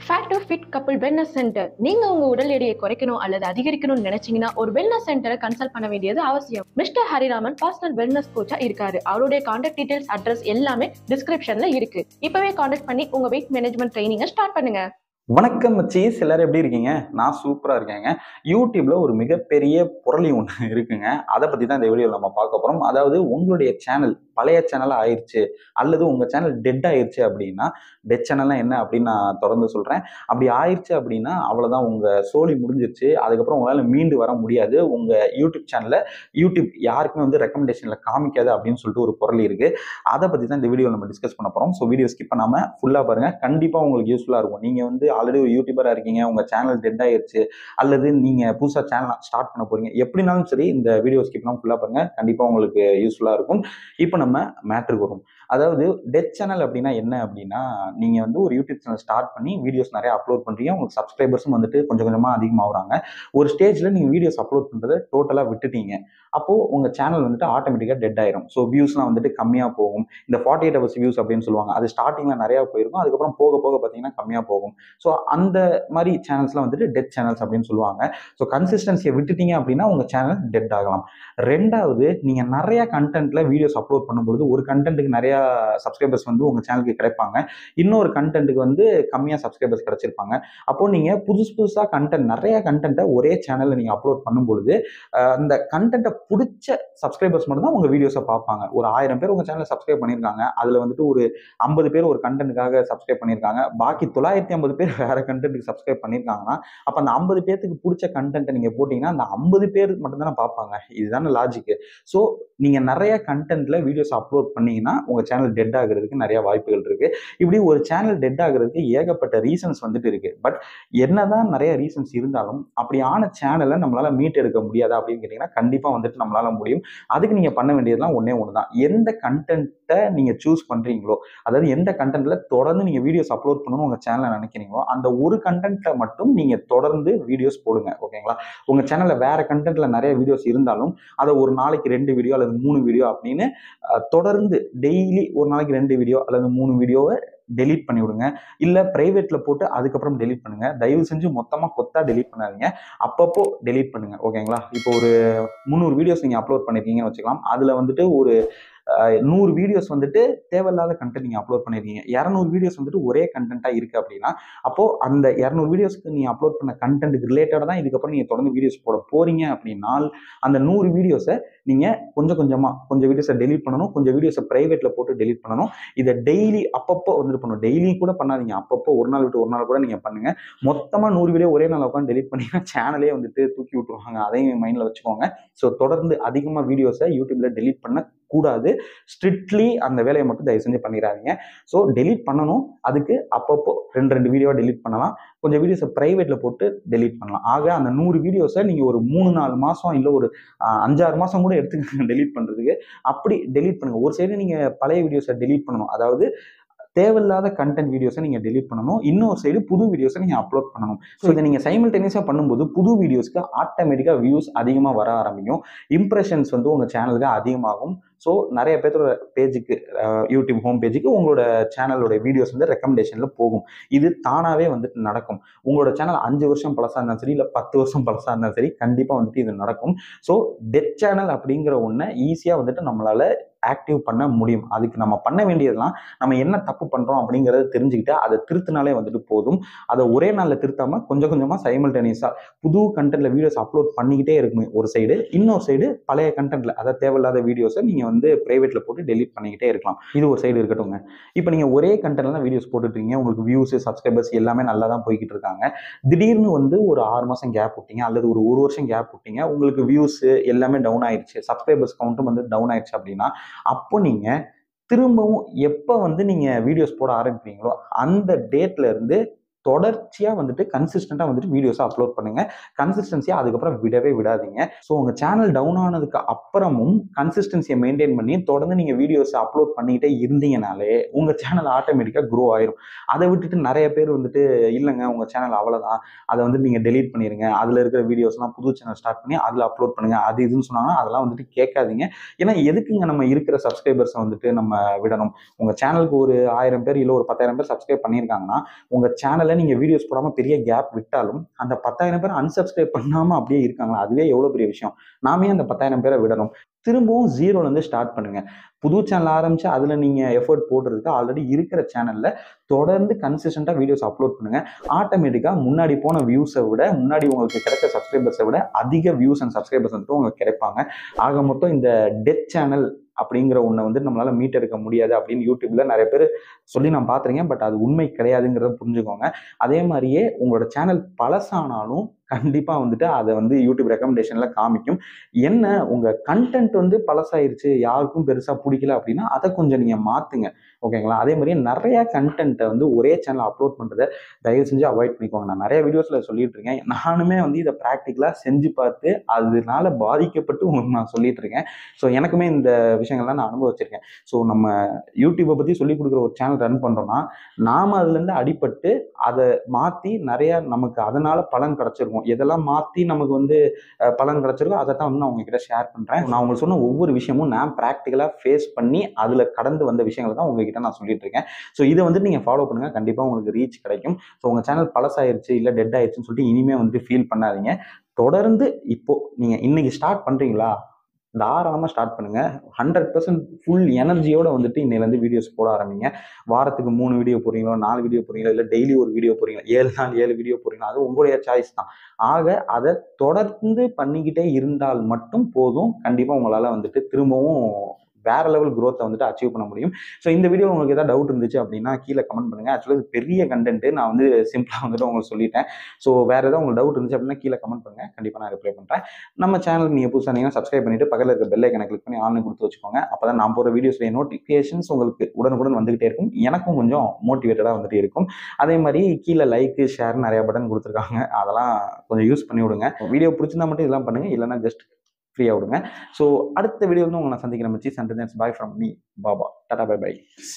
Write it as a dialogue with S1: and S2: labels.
S1: Fat to fit couple wellness centre. நீங்க உங்க உடல் எடையை குறைக்கணும் அல்லது அதிகரிக்கணும்னு நினைச்சீங்கன்னா ஒரு வெல்னஸ் சென்டரை கன்சல்ட் பண்ண வேண்டியது அவசியம். மிஸ்டர் ஹரிராமன் பர்சனல் வெல்னஸ் கோச்சா இருக்காரு. அவருடைய கான்டாக்ட் டீடைல்ஸ், அட்ரஸ் எல்லாமே டிஸ்கிரிப்ஷன்ல இருக்கு. இப்பவே கான்டாக்ட் பண்ணி உங்க வெயிட் மேனேஜ்மெண்ட் ட்ரைனிங்கை ஸ்டார்ட் பண்ணுங்க.
S2: வணக்கம் மச்சீஸ், எல்லாரும் எப்படி இருக்கீங்க? நான் சூப்பராக இருக்கேங்க. யூடியூப்ல ஒரு மிகப்பெரிய புரளி ஒன்று இருக்குங்க. அதை பற்றி தான் இந்த வீடியோவில் நம்ம பார்க்க போகிறோம். அதாவது உங்களுடைய சேனல் பழைய சேனலாக ஆயிடுச்சு அல்லது உங்கள் சேனல் டெட் ஆயிடுச்சு அப்படின்னா, டெட் சேனல்லாம் என்ன அப்படின்னு நான் தொடர்ந்து சொல்கிறேன். அப்படி ஆயிடுச்சு அப்படின்னா அவ்வளோதான், உங்கள் சோலி முடிஞ்சிருச்சு. அதுக்கப்புறம் உங்களால் மீண்டு வர முடியாது. உங்கள் யூடியூப் சேனலில் யூடியூப் யாருக்குமே வந்து ரெக்கமெண்டேஷனில் காமிக்காது அப்படின்னு சொல்லிட்டு ஒரு புரளி இருக்குது. அதை பற்றி தான் இந்த வீடியோவில் நம்ம டிஸ்கஸ் பண்ண போகிறோம். ஸோ வீடியோ ஸ்கிப் பண்ணாமல் ஃபுல்லாக பாருங்கள். கண்டிப்பாக உங்களுக்கு யூஸ்ஃபுல்லாக இருக்கும். நீங்கள் வந்து ஆல்ரெடி ஒரு யூடியூபராக இருக்கீங்க, உங்கள் சேனல் டெட் ஆயிடுச்சு அல்லது நீங்கள் புதுசாக சேனல் ஸ்டார்ட் பண்ண போகிறீங்க, எப்படினாலும் சரி இந்த வீடியோ ஸ்கிப் பண்ணாமல் ஃபுல்லாக பாருங்கள். கண்டிப்பாக உங்களுக்கு யூஸ்ஃபுல்லாக இருக்கும். இப்போ நம்ம மேட்ருக்கு வரும். அதாவது டெத் சேனல் அப்படின்னா என்ன அப்படின்னா, நீங்கள் வந்து ஒரு யூடியூப் சேனல் ஸ்டார்ட் பண்ணி வீடியோஸ் நிறைய அப்லோட் பண்ணுறீங்க. உங்களுக்கு சப்ஸ்கிரைபர்ஸும் வந்துட்டு கொஞ்சம் கொஞ்சமாக அதிகமாகறாங்க. ஒரு ஸ்டேஜில் நீங்கள் வீடியோஸ் அப்லோட் பண்ணுறதை டோட்டலாக விட்டுட்டீங்க. அப்போது உங்கள் சேனல் வந்துட்டு ஆட்டோமேட்டிக்காக டெட் ஆயிரும். ஸோ வியூஸ்லாம் வந்துட்டு கம்மியாக போகும். இந்த 48 hours வியூஸ் அப்படின்னு சொல்லுவாங்க, அது ஸ்டார்டிங்கில் நிறையா போயிருக்கும். அதுக்கப்புறம் போக போக பார்த்தீங்கன்னா கம்மியாக போகும். ஸோ அந்த மாதிரி சேனல்ஸ்லாம் வந்துட்டு டெட் சேனல்ஸ் அப்படின்னு சொல்லுவாங்க. ஸோ கன்சிஸ்டன்சியை விட்டுட்டீங்க அப்படின்னா உங்கள் சேனல் டெட் ஆகலாம். ரெண்டாவது, நீங்கள் நிறைய கண்டென்ட்ல வீடியோஸ் அப்லோட் பண்ணும்பொழுது ஒரு கண்டென்ட்டுக்கு நிறையா சப்ஸ்கிரைபர்ஸ் வந்து உங்கள் சேனலுக்கு கிடைப்பாங்க, இன்னொரு கண்டென்ட்டுக்கு வந்து கம்மியாக சப்ஸ்கிரைபர்ஸ் கிடைச்சிருப்பாங்க. அப்போது நீங்கள் புதுசாக கண்டென்ட் நிறைய கண்டென்ட்டை ஒரே சேனலில் நீங்கள் அப்லோட் பண்ணும்பொழுது அந்த கண்டென்ட்டை பிடிச்ச சப்ஸ்கிரைபர்ஸ் மட்டும் தான் உங்கள் வீடியோஸை பார்ப்பாங்க. ஒரு 1000 பேர் உங்கள் சேனலை சப்ஸ்கிரைப் பண்ணியிருக்காங்க, அதில் வந்துட்டு ஒரு 50 பேர் ஒரு கண்டென்ட்டுக்காக சப்ஸ்கிரைப் பண்ணியிருக்காங்க, பாக்கி 950 பேர் வேற கண்டென்ட்டுக்கு சப்ஸ்கிரைப் பண்ணியிருக்காங்கன்னா அப்போ அந்த 50 பேருக்கு பிடிச்ச கண்டென்ட்டை நீங்கள் போட்டிங்கன்னா அந்த 50 பேர் மட்டும் தானே பார்ப்பாங்க. இதுதானே லாஜிக்கு. ஸோ நீங்கள் நிறைய கண்டென்ட்ல வீடியோஸ் அப்லோட் பண்ணீங்கன்னா உங்கள் சேனல் டெட் ஆகிறதுக்கு நிறைய வாய்ப்புகள் இருக்குது. இப்படி ஒரு சேனல் டெட் ஆகிறதுக்கு ஏகப்பட்ட ரீசன்ஸ் வந்துட்டு இருக்கு. பட் என்னதான் நிறைய ரீசன்ஸ் இருந்தாலும் அப்படியான சேனலை நம்மளால மீட் எடுக்க முடியாதா அப்படின்னு கேட்டிங்கன்னா கண்டிப்பாக வந்துட்டு நம்மளால முடியும். அதுக்கு நீங்கள் பண்ண வேண்டியதெல்லாம் ஒன்றே ஒன்று தான். எந்த கண்டென்ட்டை நீங்கள் சூஸ் பண்ணுறீங்களோ, அதாவது எந்த கண்டென்ட்ல தொடர்ந்து நீங்கள் வீடியோஸ் அப்லோட் பண்ணணும்னு உங்கள் சேனலை நினைக்கிறீங்களோ அந்த ஒரு கண்டென்ட்டை மட்டும் நீங்கள் தொடர்ந்து வீடியோஸ் போடுங்க. ஓகேங்களா? உங்கள் சேனலில் வேற கண்டென்ட்ல நிறைய வீடியோஸ் இருந்தாலும் அதை ஒரு நாளைக்கு 2 வீடியோ அல்லது 3 வீடியோ அப்படின்னு தொடர்ந்து டெய்லி ஒரு நாளைக்கு 2 வீடியோ அல்லது 3 வீடியோவை டெலீட் பண்ணி விடுங்க. இல்லை பிரைவேட்ல போட்டு அதுக்கப்புறம் டெலீட் பண்ணுங்க. தயவு செஞ்சு மொத்தமாக கொத்தா டெலீட் பண்ணாதீங்க, அப்பப்போ டெலீட் பண்ணுங்க. ஓகேங்களா? இப்போ ஒரு 300 வீடியோஸ் நீங்கள் அப்லோட் பண்ணிருக்கீங்கன்னு வச்சுக்கலாம். அதில் வந்துட்டு ஒரு 100 வீடியோஸ் வந்துட்டு தேவையில்லாத கண்டென்ட் நீங்கள் அப்லோட் பண்ணிருக்கீங்க, 200 வீடியோஸ் வந்துட்டு ஒரே கண்டென்ட்டாக இருக்குது அப்படின்னா அப்போது அந்த 200 வீடியோஸ்க்கு நீங்கள் அப்லோட் பண்ண கண்டென்ட்டுக்கு ரிலேட்டடாக தான் இதுக்கப்புறம் நீங்கள் தொடர்ந்து வீடியோஸ் போட போறீங்க அப்படின்னா அந்த 100 வீடியோஸை நீங்கள் கொஞ்சம் வீடியோஸை டெலீட் பண்ணணும், கொஞ்சம் வீடியோஸை ப்ரைவேட்டில் போட்டு டெலீட் பண்ணணும். இதை டெய்லி அப்பப்போ வந்துட்டு பண்ணணும். டெய்லி கூட பண்ணாதீங்க, அப்பப்போ ஒரு நாள் விட்டு ஒரு நாள் கூட நீங்கள் பண்ணுங்க. மொத்தமாக 100 வீடியோ ஒரே நாள் உட்காந்து டெலீட் பண்ணிங்கன்னா சேனலே வந்துட்டு தூக்கி விட்டுருவாங்க. அதையும் மைண்டில் வச்சுக்கோங்க. ஸோ தொடர்ந்து அதிகமாக வீடியோஸை யூடியூப்ல டெலீட் பண்ண கூடாது. ஸ்ட்ரிக்ட்லி அந்த வேலையை மட்டும் தயவு செஞ்சு பண்ணிடாதீங்க. ஸோ டெலீட் பண்ணணும், அதுக்கு அப்பப்போ 2 வீடியோவா டெலீட் பண்ணலாம், கொஞ்சம் வீடியோஸை ப்ரைவேட்ல போட்டு டெலீட் பண்ணலாம். ஆக அந்த 100 வீடியோஸை நீங்கள் ஒரு 3-4 மாதம் இல்லை ஒரு 5-6 மாதம் கூட எடுத்துக்கங்க டெலீட் பண்ணுறதுக்கு. அப்படி டெலீட் பண்ணுங்க. ஒரு சைடு நீங்கள் பழைய வீடியோஸை டெலீட் பண்ணணும், அதாவது தேவையில்லாத கண்டென்ட் வீடியோஸை நீங்கள் டெலீட் பண்ணணும், இன்னொரு சைடு புது வீடியோஸை நீங்கள் அப்லோட் பண்ணணும். ஸோ இதை நீங்கள் சைமல்டேனியஸாக பண்ணும்போது புது வீடியோஸ்க்கு ஆட்டோமேட்டிக்காக வியூஸ் அதிகமாக வர ஆரம்பிக்கும், இம்ப்ரெஷன்ஸ் வந்து உங்கள் சேனலுக்கு அதிகமாகும். ஸோ நிறைய பேரோட பேஜுக்கு, யூடியூப் ஹோம் பேஜுக்கு உங்களோட சேனலோட வீடியோஸ் வந்து ரெக்கமெண்டேஷனில் போகும். இது தானாகவே வந்துட்டு நடக்கும். உங்களோட சேனல் 5 வருஷம் பழசாக இருந்தாலும் சரி, இல்லை 10 வருஷம் பழசாக இருந்தாலும் சரி, கண்டிப்பாக வந்துட்டு இது நடக்கும். ஸோ டெத் சேனல் அப்படிங்கிற ஒன்றை ஈஸியாக வந்துட்டு நம்மளால ஆக்டிவ் பண்ண முடியும். அதுக்கு நம்ம பண்ண வேண்டியதெல்லாம், நம்ம என்ன தப்பு பண்ணுறோம் அப்படிங்கிறத தெரிஞ்சுக்கிட்டு அதை திருத்தினாலே வந்துட்டு போதும். அதை ஒரே நாளில் திருத்தாமல் கொஞ்சம் கொஞ்சமாக சைமல்டேனியஸாக புது கண்டென்ட்ல வீடியோஸ் அப்லோட் பண்ணிக்கிட்டே இருக்கணும் ஒரு சைடு, இன்னொரு சைடு பழைய கண்டென்ட்ல, அதாவது தேவையில்லாத வீடியோஸை நீங்கள் வந்து பிரைவேட்ல போட்டு டெலீட் பண்ணிக்கிட்டே இருக்கலாம். இது ஒரு சைடு இருக்கட்டும்ங்க. இப்போ நீங்கள் ஒரே கண்டென்ட்ல தான் வீடியோஸ் போட்டுட்ருக்கீங்க, உங்களுக்கு வியூஸ் சப்ஸ்கிரைபர்ஸ் எல்லாமே நல்லா தான் போய்கிட்டு இருக்காங்க. திடீர்னு வந்து ஒரு 6 மாதம் கேப் விட்டீங்க அல்லது ஒரு 1 வருஷம் கேப் விட்டீங்க, உங்களுக்கு வியூஸ் எல்லாமே டவுன் ஆயிடுச்சு, சப்ஸ்கிரைபர்ஸ் கவுண்ட்டும் வந்து டவுன் ஆயிடுச்சு அப்படின்னா அப்போ நீங்க திரும்பவும் எப்போ வந்து நீங்க வீடியோஸ் போட ஆரம்பிக்கிறீங்களோ அந்த டேட்ல இருந்து தொடர்ச்சியா வந்துட்டு கன்சிஸ்டண்டா வந்துட்டு வீடியோஸை அப்லோட் பண்ணுங்க. கன்சிஸ்டன்சியா அதுக்கப்புறம் விடவே விடாதீங்க. ஸோ உங்க சேனல் டவுன் ஆனதுக்கு அப்புறமும் கன்சிஸ்டன்சியை மெயின்டைன் பண்ணி தொடர்ந்து நீங்க வீடியோஸ் அப்லோட் பண்ணிக்கிட்டே இருந்தீங்கனாலே உங்க சேனல் ஆட்டோமேட்டிக்கா க்ரோ ஆயிரும். அதை விட்டுட்டு நிறைய பேர் வந்துட்டு இல்லைங்க உங்க சேனல் அவ்வளவுதான், அதை வந்து நீங்க டெலீட் பண்ணிருங்க, அதுல இருக்கிற வீடியோஸ்லாம் புது சேனல் ஸ்டார்ட் பண்ணி அதுல அப்லோட் பண்ணுங்க, அது இதுன்னு சொன்னாங்கன்னா அதெல்லாம் வந்துட்டு கேட்காதீங்க. ஏன்னா எதுக்குங்க நம்ம இருக்கிற சப்ஸ்கிரைபர்ஸை வந்துட்டு நம்ம விடணும்? உங்க சேனலுக்கு ஒரு 1000 பேர் இல்லை ஒரு 10,000 பேர் சப்ஸ்கிரைப் பண்ணியிருக்காங்கன்னா உங்க சேனலை நீங்கள் வீடியோஸ் போடாமல் பெரிய கேப் விட்டாலும் அந்த 10,000 பேர் அன்சப்ஸ்கிரைப் பண்ணாமல் அப்படியே இருக்காங்களா, அதுவே எவ்வளோ பெரிய விஷயம். நாமே அந்த 10,000 பேரை விடணும். திரும்பவும் ஜீரோலேருந்து ஸ்டார்ட் பண்ணுங்க. புது சேனல் ஆரம்பிச்சு அதில் நீங்கள் எஃபர்ட் போடுறதுக்கு ஆல்ரெடி இருக்கிற சேனலில் தொடர்ந்து கன்சிஸ்டண்டாக வீடியோஸ் அப்லோட் பண்ணுங்க. ஆட்டோமேட்டிக்காக முன்னாடி போன வியூஸை விட, முன்னாடி உங்களுக்கு கிடைச்ச சப்ஸ்கிரைபர்ஸை விட அதிக வியூஸ் அண்ட் சப்ஸ்கிரைபர்ஸ் வந்துட்டு உங்களுக்கு கிடைப்பாங்க. ஆக மொத்தம் இந்த டெத் சேனல் அப்படிங்கிற ஒன்றை வந்து நம்மளால மீட் எடுக்க முடியாது அப்படின்னு யூடியூப்ல நிறைய பேர் சொல்லி நான் பார்த்துருக்கேன். பட் அது உண்மை கிடையாதுங்கிறத புரிஞ்சுக்கோங்க. அதே மாதிரியே உங்களோட சேனல் பழசானாலும் கண்டிப்பா வந்துட்டு அதை வந்து யூடியூப் ரெக்கமெண்டேஷன்ல காமிக்கும். என்ன உங்க கண்டென்ட் வந்து பழசாயிருச்சு, யாருக்கும் பெருசா பிடிக்கல அப்படின்னா அதை கொஞ்சம் நீங்க மாத்துங்க. ஓகேங்களா? அதே மாதிரி நிறைய கண்டென்ட்டை வந்து ஒரே சேனல் அப்லோட் பண்றதை தயவு செஞ்சு அவாய்ட் பண்ணிக்கோங்க. நான் நிறைய வீடியோஸ்ல சொல்லிட்டு இருக்கேன். நானுமே வந்து இதை ப்ராக்டிக்கலா செஞ்சு பார்த்து அதனால பாதிக்கப்பட்டு உங்களுக்கு நான் சொல்லிட்டு இருக்கேன். ஸோ எனக்குமே இந்த விஷயங்கள்லாம் நான் அனுபவிச்சிருக்கேன். ஸோ நம்ம யூடியூப்பை பத்தி சொல்லிக் கொடுக்குற ஒரு சேனல் ரன் பண்றோம்னா நாம அதுல இருந்து அடிபட்டு அதை மாத்தி நிறைய நமக்கு அதனால பலன் கிடைச்சிருக்கும். எதெல்லாம் மாத்தி நமக்கு வந்து பலன் கிடைச்சிருக்கோ அதை தான் வந்து நான் உங்ககிட்ட ஷேர் பண்றேன். நான் உங்களுக்கு சொன்ன ஒவ்வொரு விஷயமும் நான் ப்ராக்டிக்கலா ஃபேஸ் பண்ணி அதுல கடந்து வந்த விஷயங்களை தான் உங்ககிட்ட நான் சொல்லிட்டு இருக்கேன். ஸோ இதை வந்து நீங்க ஃபாலோ பண்ணுங்க, கண்டிப்பா உங்களுக்கு ரீச் கிடைக்கும். ஸோ உங்க சேனல் பழசாயிருச்சு இல்ல டெட் ஆயிடுச்சுன்னு சொல்லிட்டு இனிமே வந்து ஃபீல் பண்ணாதீங்க. தொடர்ந்து இப்போ நீங்க இன்னைக்கு ஸ்டார்ட் பண்றீங்களா, தாராளமாக ஸ்டார்ட் பண்ணுங்க. 100% ஃபுல் எனர்ஜியோட வந்துட்டு இன்னையிலேருந்து வீடியோஸ் போட ஆரம்பிங்க. வாரத்துக்கு 3 வீடியோ போடுறீங்களோ, 4 வீடியோ போடுறீங்களோ, இல்லை டெய்லி ஒரு வீடியோ போடுறீங்களா, 7 நாள் 7 வீடியோ போடுறீங்களா, அது உங்களுடைய சாய்ஸ் தான். ஆக அதை தொடர்ந்து பண்ணிக்கிட்டே இருந்தால் மட்டும் போதும். கண்டிப்பாக உங்களால் வந்துட்டு திரும்பவும் வேற லெவல் growth வந்துட்டு அச்சீவ் பண்ண முடியும். ஸோ இந்த வீடியோ உங்களுக்கு ஏதாவது டவுட் இருந்துச்சு அப்படின்னா கீழே கமெண்ட் பண்ணுங்க. ஆக்சுவலாக இது பெரிய கண்டென்ட், நான் வந்து சிம்பிளாக வந்துட்டு உங்களுக்கு சொல்லிட்டேன். ஸோ வேற ஏதாவது உங்களுக்கு டவுட் இருந்துச்சு அப்படின்னா கீழே கமெண்ட் பண்ணுங்க, கண்டிப்பாக நான் ரிப்ளை பண்ணுறேன். நம்ம சேனலுக்கு நீங்கள் புதுசாக இருந்தீங்கன்னா சப்ஸ்கிரைப் பண்ணிட்டு பக்கத்தில் இருக்க பெல் ஐக்கனை கிளிக் பண்ணி ஆன்லைன் கொடுத்து வச்சுக்கோங்க. அப்போ தான் நான் போகிற வீடியோஸ்ல நோட்டிஃபிகேஷன்ஸ் உங்களுக்கு உடனுக்குடன் வந்துகிட்டே இருக்கும். எனக்கும் கொஞ்சம் மோட்டிவேட்டடாக வந்துட்டு இருக்கும். அதே மாதிரி கீழே லைக் ஷேர் நிறைய பட்டன் கொடுத்துருக்காங்க, அதெல்லாம் கொஞ்சம் யூஸ் பண்ணி விடுங்க. வீடியோ பிடிச்சிருந்தா மட்டும் இதெல்லாம் பண்ணுங்க, இல்லைன்னா ஜஸ்ட் ஃப்ரீயாக விடுங்க. ஸோ அடுத்த வீடியோ வந்து உங்களை நான் சந்திக்கிறேன். மச்சி, பாய் ஃப்ரம் மீ பாபா. டாடா, பை பை.